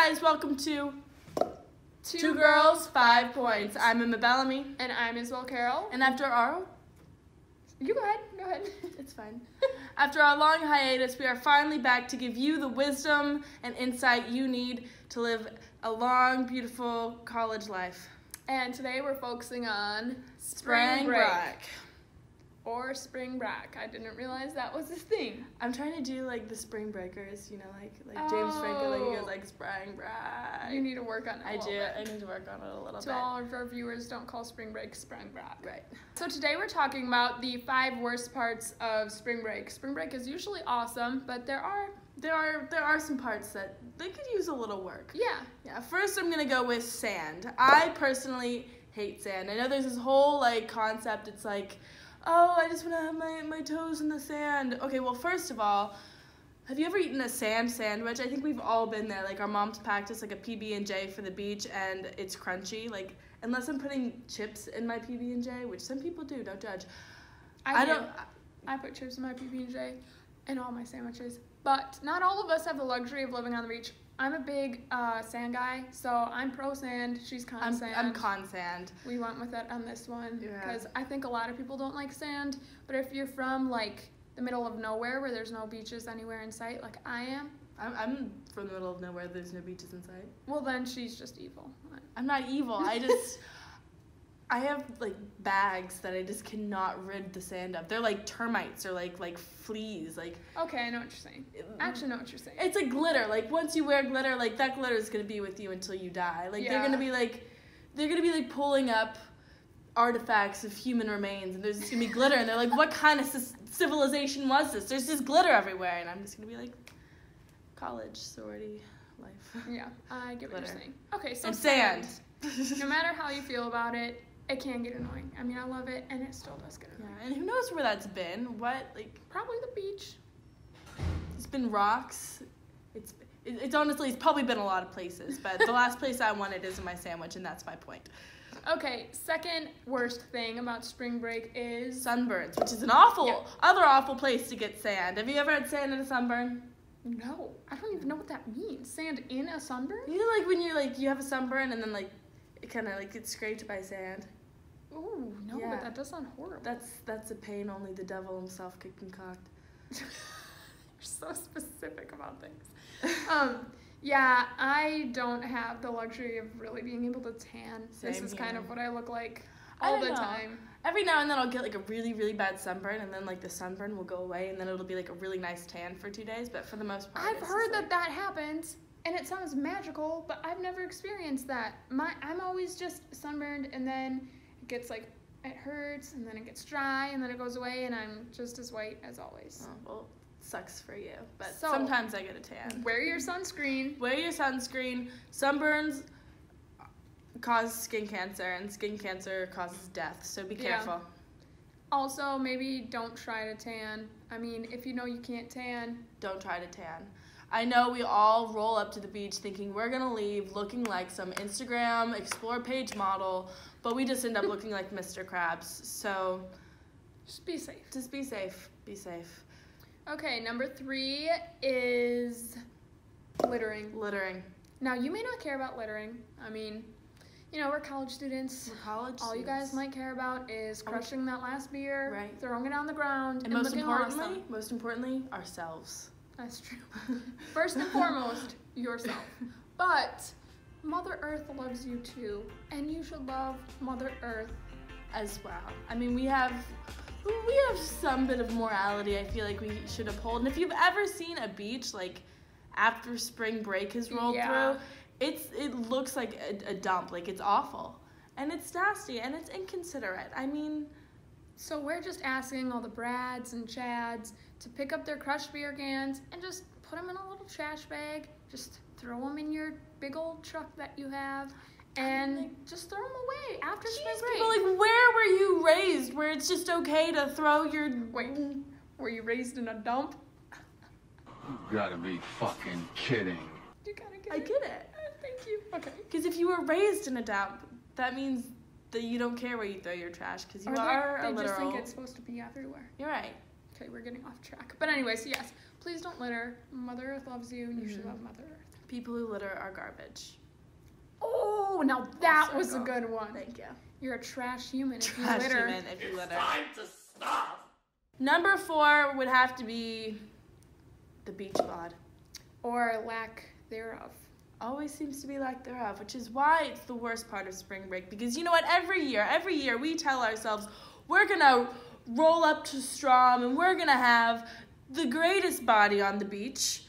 guys, welcome to Two Girls, 5 Points. I'm Emma Bellamy. And I'm Isabel Carroll. And after our... You go ahead. It's fine. After our long hiatus, we are finally back to give you the wisdom and insight you need to live a long, beautiful college life. And today we're focusing on Spring break. Or spring break. I didn't realize that was a thing. I'm trying to do like the spring breakers, you know, like James Franco, like he goes like spring break. You need to work on it. I need to work on it a little bit. To all of our viewers, don't call spring break spring break. Right. So today we're talking about the 5 worst parts of spring break. Spring break is usually awesome, but there are some parts that they could use a little work. Yeah. First, I'm gonna go with sand. I personally hate sand. I know there's this whole like concept. It's like, oh, I just want to have my toes in the sand. Okay, well, first of all, have you ever eaten a sand sandwich? I think we've all been there. Like, our moms packed us, like, a PB&J for the beach, and it's crunchy. Like, unless I'm putting chips in my PB&J, which some people do, don't judge. I put chips in my PB&J and all my sandwiches. But not all of us have the luxury of living on the beach. I'm a big sand guy, so I'm pro sand. She's con sand. I'm con sand. We went with it on this one because Yeah. I think a lot of people don't like sand. But if you're from like the middle of nowhere where there's no beaches anywhere in sight, like I am. I'm from the middle of nowhere. There's no beaches in sight. Well, then she's just evil. I'm not evil. I have like bags that I just cannot rid the sand of. They're like termites or like fleas. Like, okay, I know what you're saying. I actually know what you're saying. It's like glitter. Like, once you wear glitter, like that glitter is gonna be with you until you die. Like, they're gonna be like pulling up artifacts of human remains, and there's just gonna be glitter, and they're like, what kind of civilization was this? There's just glitter everywhere, and I'm just gonna be like, college sorority life. Yeah, I get what you're saying. Okay, so and sand. No matter how you feel about it, it can get annoying. I mean, I love it, and it still does get annoying. Yeah, and who knows where that's been? What, like... Probably the beach. It's been rocks. It's honestly, it's probably been a lot of places, but the last place I wanted is in my sandwich, and that's my point. Okay, second worst thing about spring break is... sunburns, which is an other awful place to get sand. Have you ever had sand in a sunburn? No, I don't even know what that means. Sand in a sunburn? You know, like when you're like, you have a sunburn, and then like, it kind of like gets scraped by sand. Oh, no, Yeah. but that does sound horrible. That's a pain only the devil himself could concoct. You're so specific about things. Yeah, I don't have the luxury of really being able to tan. This is kind of what I look like all the time. Every now and then I'll get like a really, really bad sunburn, and then like the sunburn will go away, and then it'll be like a really nice tan for 2 days, but for the most part, I've heard that happens, and it sounds magical, but I've never experienced that. I'm always just sunburned, and then it gets like, it hurts, and then it gets dry, and then it goes away, and I'm just as white as always. Oh, well, sucks for you, but So, sometimes I get a tan. Wear your sunscreen. Wear your sunscreen. Sunburns cause skin cancer, and skin cancer causes death, so be careful. Also, maybe don't try to tan. I mean, if you know you can't tan, don't try to tan. I know we all roll up to the beach thinking we're gonna leave looking like some Instagram explore page model, but we just end up looking like Mr. Krabs. So just be safe. Just be safe. Be safe. Okay, number 3 is littering. Littering. Now, you may not care about littering. I mean, you know, we're college students. All you guys might care about is crushing that last beer, throwing it on the ground, and most looking importantly, awesome. ourselves. That's true. First and foremost, yourself. But Mother Earth loves you too, and you should love Mother Earth as well. I mean, we have some bit of morality I feel like we should uphold. And if you've ever seen a beach like after spring break has rolled through, it looks like a dump. Like, it's awful, and it's nasty, and it's inconsiderate. I mean, so we're just asking all the Brads and Chads to pick up their crushed beer cans and just put them in a little trash bag. Just throw them in your big old truck that you have, and just throw them away after spring break. People, like, where were you raised where it's just okay to throw your... Wait, were you raised in a dump? You gotta be fucking kidding. You gotta get I get it. Thank you. Okay. Because if you were raised in a dump, that means that you don't care where you throw your trash, because you are a literal... They just think it's supposed to be everywhere. You're right. Okay, we're getting off track. But anyways, yes, please don't litter. Mother Earth loves you, and you should love Mother Earth. People who litter are garbage. Oh, now that was a good one. Thank you. You're a trash human if you litter. It's time to stop. Number 4 would have to be the beach bod. Or lack thereof. Always seems to be lack thereof, which is why it's the worst part of spring break. Because you know what? Every year we tell ourselves we're going to roll up to Strom and we're going to have the greatest body on the beach.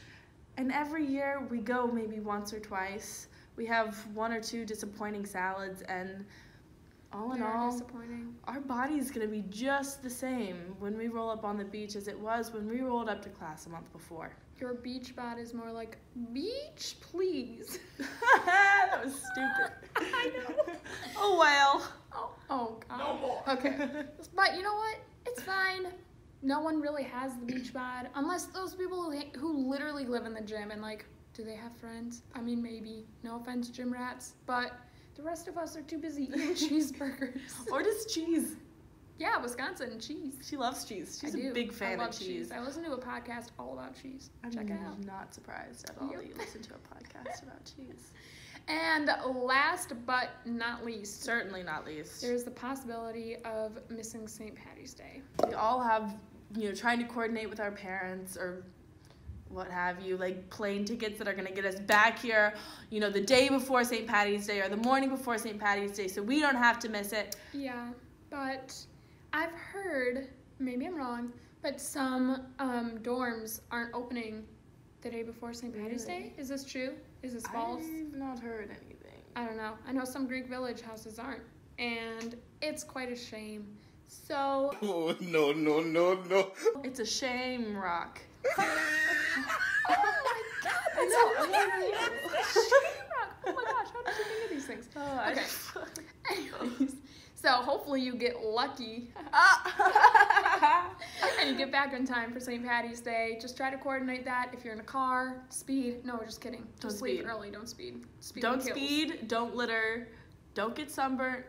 And every year we go maybe once or twice. We have 1 or 2 disappointing salads, and all in all, our body's going to be just the same when we roll up on the beach as it was when we rolled up to class a month before. Your beach bod is more like, beach, please. That was stupid. I know. Oh, well. Oh, God. No more. Okay. But you know what? It's fine. No one really has the beach bod, unless those people who literally live in the gym and, like, do they have friends? I mean, maybe. No offense, gym rats. But the rest of us are too busy eating cheeseburgers. Or just cheese. Yeah, Wisconsin, cheese. She loves cheese. She's a big fan of cheese. I listen to a podcast all about cheese. Check it out. I'm not surprised at all that you listen to a podcast about cheese. And last but not least. Certainly not least. There's the possibility of missing St. Patty's Day. We all have, trying to coordinate with our parents or what have you, like plane tickets that are going to get us back here, the day before St. Patty's Day or the morning before St. Patty's Day, so we don't have to miss it. Yeah, but I've heard, maybe I'm wrong, but some dorms aren't opening the day before St. Patty's Day. Is this true? Is this false? I've not heard anything. I don't know. I know some Greek village houses aren't, and it's quite a shame. So... Oh, no. It's a shame, Rock. Oh my God! That's oh my gosh! How did you think of these things? Okay. Anyways, so hopefully you get lucky and you get back in time for St. Patty's Day. Just try to coordinate that. If you're in a car, speed. No, just kidding. Just leave early. Don't speed. Don't speed. Don't litter. Don't get sunburnt.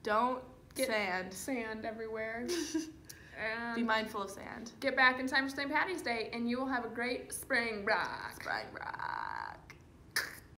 Don't get sand everywhere. And be mindful of sand. Get back in time for St. Patty's Day, and you will have a great spring break.